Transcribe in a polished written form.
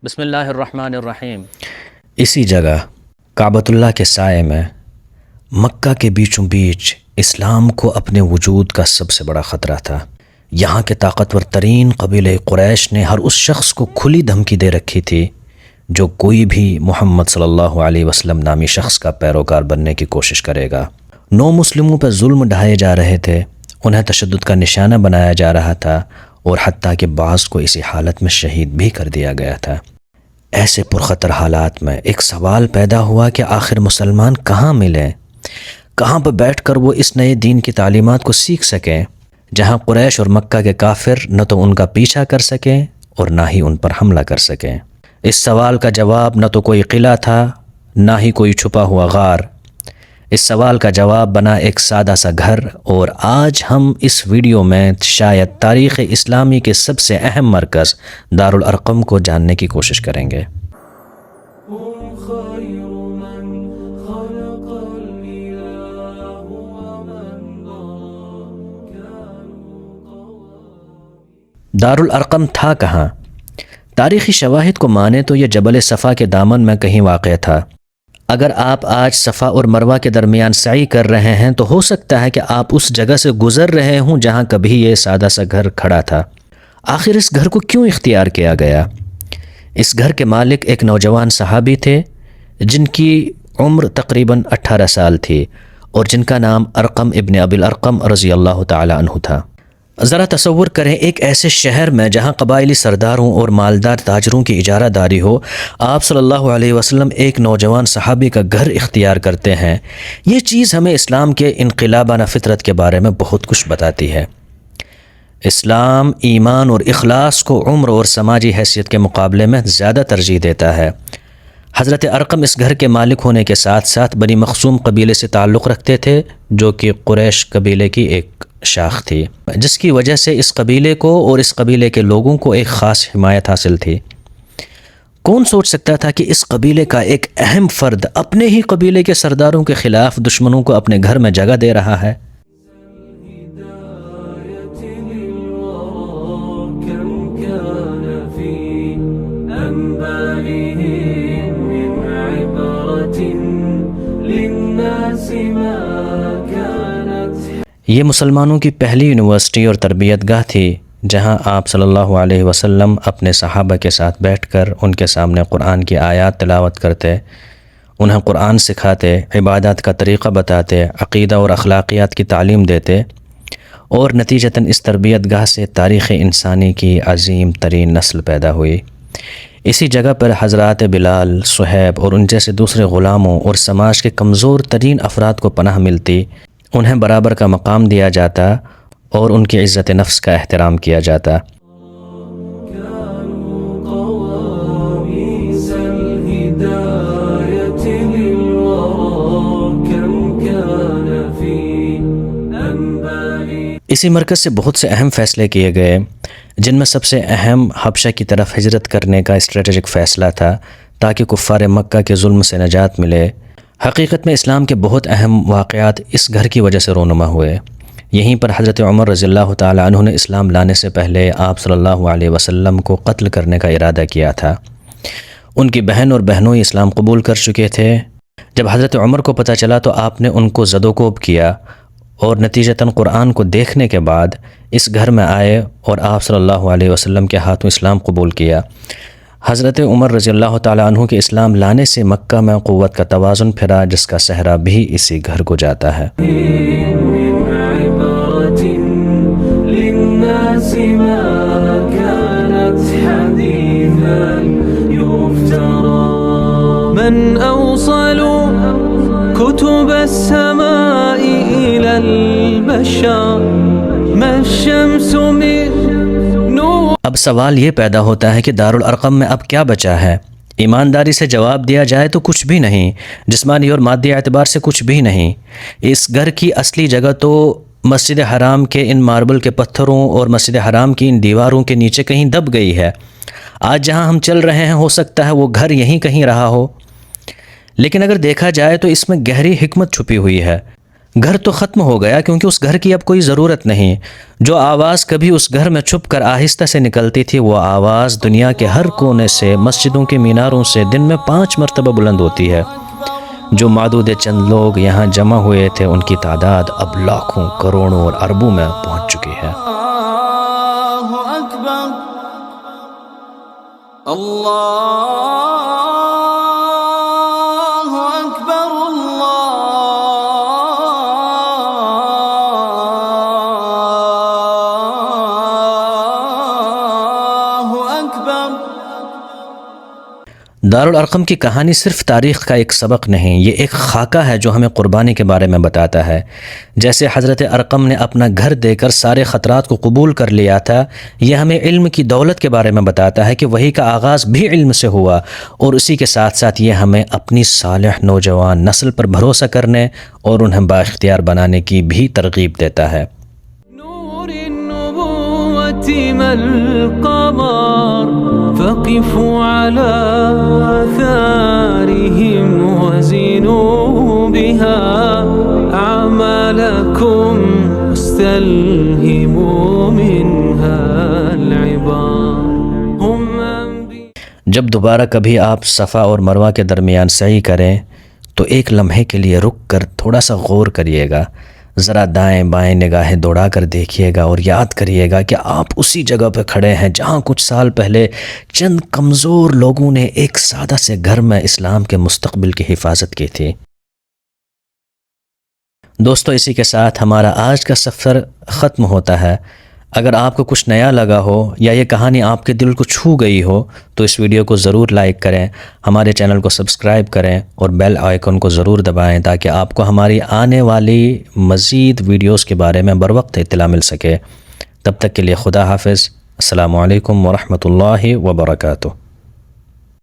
بسم اللہ الرحمن الرحیم۔ اسی جگہ کعبۃ اللہ کے سائے میں مکہ کے بیچوں بیچ اسلام کو اپنے وجود کا سب سے بڑا خطرہ تھا۔ یہاں کے طاقتور ترین قبیلے قریش نے ہر اس شخص کو کھلی دھمکی دے رکھی تھی جو کوئی بھی محمد صلی اللہ علیہ وسلم نامی شخص کا پیروکار بننے کی کوشش کرے گا۔ نو مسلموں پر ظلم ڈھائے جا رہے تھے، انہیں تشدد کا نشانہ بنایا جا رہا تھا اور حتیٰ کہ بعض کو اسی حالت میں شہید بھی کر دیا گیا تھا۔ ایسے پرخطر حالات میں ایک سوال پیدا ہوا کہ آخر مسلمان کہاں ملیں، کہاں پر بیٹھ کر وہ اس نئے دین کی تعلیمات کو سیکھ سکیں جہاں قریش اور مکہ کے کافر نہ تو ان کا پیچھا کر سکیں اور نہ ہی ان پر حملہ کر سکیں۔ اس سوال کا جواب نہ تو کوئی قلعہ تھا نہ ہی کوئی چھپا ہوا غار۔ اس سوال کا جواب بنا ایک سادہ سا گھر، اور آج ہم اس ویڈیو میں شاید تاریخ اسلامی کے سب سے اہم مرکز دارالارقم کو جاننے کی کوشش کریں گے۔ دارالارقم تھا کہاں؟ تاریخی شواہد کو مانے تو یہ جبل صفا کے دامن میں کہیں واقع تھا۔ اگر آپ آج صفا اور مروہ کے درمیان سعی کر رہے ہیں تو ہو سکتا ہے کہ آپ اس جگہ سے گزر رہے ہوں جہاں کبھی یہ سادہ سا گھر کھڑا تھا۔ آخر اس گھر کو کیوں اختیار کیا گیا؟ اس گھر کے مالک ایک نوجوان صحابی تھے جن کی عمر تقریباً 18 سال تھی اور جن کا نام ارقم ابن ابی الارقم رضی اللہ تعالی عنہ تھا۔ ذرا تصور کریں، ایک ایسے شہر میں جہاں قبائلی سرداروں اور مالدار تاجروں کی اجارہ داری ہو، آپ صلی اللہ علیہ وسلم ایک نوجوان صحابی کا گھر اختیار کرتے ہیں۔ یہ چیز ہمیں اسلام کے انقلابانہ فطرت کے بارے میں بہت کچھ بتاتی ہے۔ اسلام ایمان اور اخلاص کو عمر اور سماجی حیثیت کے مقابلے میں زیادہ ترجیح دیتا ہے۔ حضرت ارقم اس گھر کے مالک ہونے کے ساتھ ساتھ بنی مخزوم قبیلے سے تعلق رکھتے تھے جو کہ قریش قبیلے کی ایک شاخ تھی، جس کی وجہ سے اس قبیلے کو اور اس قبیلے کے لوگوں کو ایک خاص حمایت حاصل تھی۔ کون سوچ سکتا تھا کہ اس قبیلے کا ایک اہم فرد اپنے ہی قبیلے کے سرداروں کے خلاف دشمنوں کو اپنے گھر میں جگہ دے رہا ہے؟ یہ مسلمانوں کی پہلی یونیورسٹی اور تربیت گاہ تھی جہاں آپ صلی اللہ علیہ وسلم اپنے صحابہ کے ساتھ بیٹھ کر ان کے سامنے قرآن کی آیات تلاوت کرتے، انہیں قرآن سکھاتے، عبادات کا طریقہ بتاتے، عقیدہ اور اخلاقیات کی تعلیم دیتے، اور نتیجتاً اس تربیت گاہ سے تاریخ انسانی کی عظیم ترین نسل پیدا ہوئی۔ اسی جگہ پر حضرات بلال، صہیب اور ان جیسے دوسرے غلاموں اور سماج کے کمزور ترین افراد کو پناہ ملتی، انہیں برابر کا مقام دیا جاتا اور ان کی عزت نفس کا احترام کیا جاتا۔ اسی مرکز سے بہت سے اہم فیصلے کیے گئے، جن میں سب سے اہم حبشہ کی طرف ہجرت کرنے کا اسٹریٹجک فیصلہ تھا تاکہ کفار مکہ کے ظلم سے نجات ملے۔ حقیقت میں اسلام کے بہت اہم واقعات اس گھر کی وجہ سے رونما ہوئے۔ یہیں پر حضرت عمر رضی اللہ تعالی عنہ نے اسلام لانے سے پہلے آپ صلی اللہ علیہ وسلم کو قتل کرنے کا ارادہ کیا تھا۔ ان کی بہن اور بہنوئی اسلام قبول کر چکے تھے۔ جب حضرت عمر کو پتہ چلا تو آپ نے ان کو زد و کوب کیا اور نتیجتاً قرآن کو دیکھنے کے بعد اس گھر میں آئے اور آپ صلی اللہ علیہ وسلم کے ہاتھوں اسلام قبول کیا۔ حضرت عمر رضی اللہ تعالیٰ عنہ کے اسلام لانے سے مکہ میں قوت کا توازن پھرا، جس کا صحرا بھی اسی گھر کو جاتا ہے۔ من أوصل كتب السماء إلى البشر ما الشمس من نور۔ اب سوال یہ پیدا ہوتا ہے کہ دارالارقم میں اب کیا بچا ہے؟ ایمانداری سے جواب دیا جائے تو کچھ بھی نہیں، جسمانی اور مادی اعتبار سے کچھ بھی نہیں۔ اس گھر کی اصلی جگہ تو مسجد حرام کے ان ماربل کے پتھروں اور مسجد حرام کی ان دیواروں کے نیچے کہیں دب گئی ہے۔ آج جہاں ہم چل رہے ہیں ہو سکتا ہے وہ گھر یہیں کہیں رہا ہو، لیکن اگر دیکھا جائے تو اس میں گہری حکمت چھپی ہوئی ہے۔ گھر تو ختم ہو گیا کیونکہ اس گھر کی اب کوئی ضرورت نہیں۔ جو آواز کبھی اس گھر میں چھپ کر آہستہ سے نکلتی تھی، وہ آواز دنیا کے ہر کونے سے، مسجدوں کے میناروں سے دن میں 5 مرتبہ بلند ہوتی ہے۔ جو معدود چند لوگ یہاں جمع ہوئے تھے، ان کی تعداد اب لاکھوں، کروڑوں اور اربوں میں پہنچ چکی ہے۔ اللہ اکبر، اللہ اکبر، اللہ اکبر۔ دارالارقم کی کہانی صرف تاریخ کا ایک سبق نہیں، یہ ایک خاکہ ہے جو ہمیں قربانی کے بارے میں بتاتا ہے۔ جیسے حضرت ارقم نے اپنا گھر دے کر سارے خطرات کو قبول کر لیا تھا، یہ ہمیں علم کی دولت کے بارے میں بتاتا ہے کہ وحی کا آغاز بھی علم سے ہوا، اور اسی کے ساتھ ساتھ یہ ہمیں اپنی صالح نوجوان نسل پر بھروسہ کرنے اور انہیں بااختیار بنانے کی بھی ترغیب دیتا ہے۔ نور النبوة ما القمر فقفوا على آثارهم وزنوا بها أعمالكم واستلهموا منها العبار هم جب دوبارہ کبھی آپ صفا اور مروہ کے درمیان سعی کریں تو ایک لمحے کے لیے رک کر تھوڑا سا غور کریے گا، ذرا دائیں بائیں نگاہیں دوڑا کر دیکھیے گا اور یاد کریے گا کہ آپ اسی جگہ پہ کھڑے ہیں جہاں کچھ سال پہلے چند کمزور لوگوں نے ایک سادہ سے گھر میں اسلام کے مستقبل کی حفاظت کی تھی۔ دوستو، اسی کے ساتھ ہمارا آج کا سفر ختم ہوتا ہے۔ اگر آپ کو کچھ نیا لگا ہو یا یہ کہانی آپ کے دل کو چھو گئی ہو تو اس ویڈیو کو ضرور لائک کریں، ہمارے چینل کو سبسکرائب کریں اور بیل آئیکن کو ضرور دبائیں تاکہ آپ کو ہماری آنے والی مزید ویڈیوز کے بارے میں بروقت اطلاع مل سکے۔ تب تک کے لیے خدا حافظ۔ السلام علیکم ورحمۃ اللہ وبرکاتہ۔